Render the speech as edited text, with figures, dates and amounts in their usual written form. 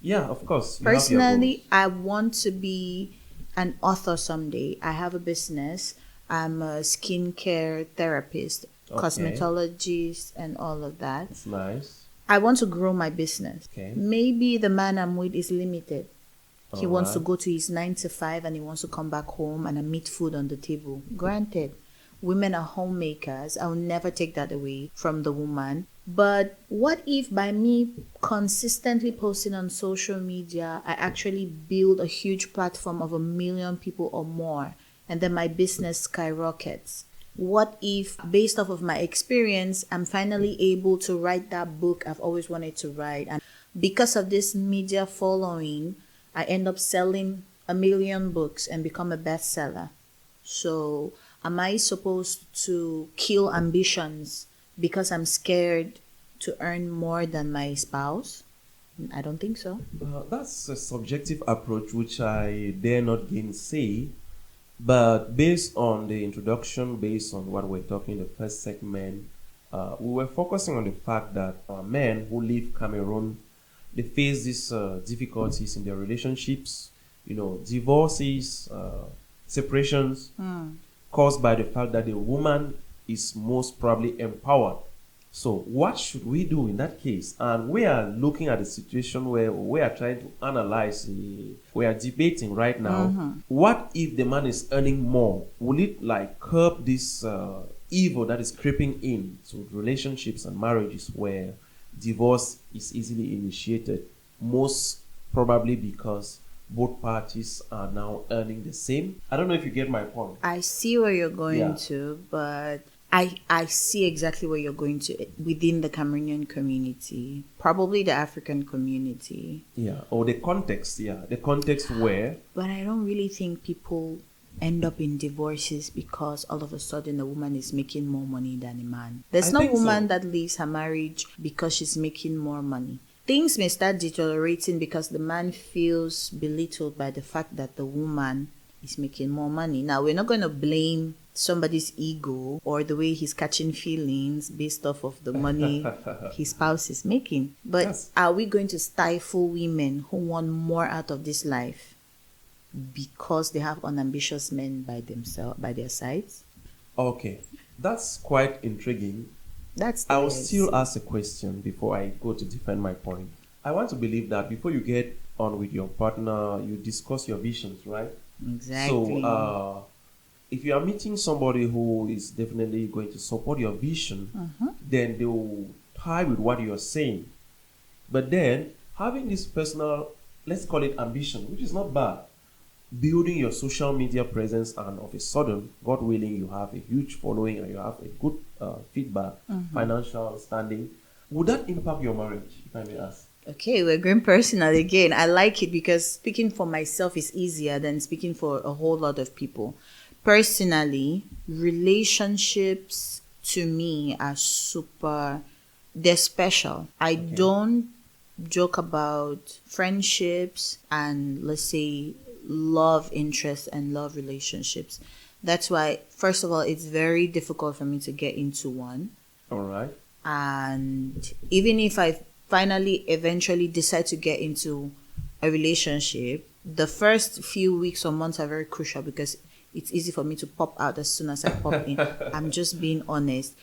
Yeah, of course, you have your Personally, goals. I want to be an author someday. I have a business. I'm a skincare therapist, Okay, cosmetologist, and all of that. it's nice. I want to grow my business. Okay, Maybe the man I'm with is limited. He all wants to right. go to his 9 to 5 and he wants to come back home and I meet food on the table. Granted, women are homemakers. I'll never take that away from the woman. But what if by me consistently posting on social media, I actually build a huge platform of 1 million people or more, and then my business skyrockets? What if, based off of my experience, I'm finally able to write that book I've always wanted to write? And because of this media following, I end up selling 1 million books and become a bestseller. So, am I supposed to kill ambitions because I'm scared to earn more than my spouse? I don't think so. That's a subjective approach which I dare not gainsay. But based on the introduction, based on what we're talking in the first segment, we were focusing on the fact that men who leave Cameroon, they face these difficulties in their relationships, divorces, separations, caused by the fact that the woman is most probably empowered. So, what should we do in that case? And we are looking at a situation where we are trying to analyze, we are debating right now. What if the man is earning more? Will it like curb this evil that is creeping in to relationships and marriages where divorce is easily initiated? Most probably because both parties are now earning the same. I don't know if you get my point. I see where you're going Yeah. to, but I see exactly where you're going to within the Cameroonian community, probably the African community. Yeah, or the context, yeah, the context where. But I don't really think people end up in divorces because all of a sudden a woman is making more money than a man. I There's no think woman so. that leaves her marriage because she's making more money. Things may start deteriorating because the man feels belittled by the fact that the woman is making more money. Now, we're not going to blame somebody's ego or the way he's catching feelings based off of the money his spouse is making. But Yes. are we going to stifle women who want more out of this life because they have unambitious men by themselves, by their sides? Okay, that's quite intriguing. That's I the will way I still see. ask a question before I go to defend my point. I want to believe that before you get on with your partner, you discuss your visions, right? So, Exactly. if you are meeting somebody who is definitely going to support your vision, then they will tie with what you are saying. But then having this personal, let's call it ambition, which is not bad, building your social media presence, and of a sudden, God willing, you have a huge following and you have a good feedback, financial standing, would that impact your marriage, if I may ask? Okay, we're going personal again. I like it because speaking for myself is easier than speaking for a whole lot of people. Personally, relationships to me are super, they're special. I Okay. don't joke about friendships and, let's say, love interests and love relationships. That's why, first of all, it's very difficult for me to get into one. All right. And even if I finally eventually decide to get into a relationship, the first few weeks or months are very crucial because it's easy for me to pop out as soon as I pop in. I'm just being honest.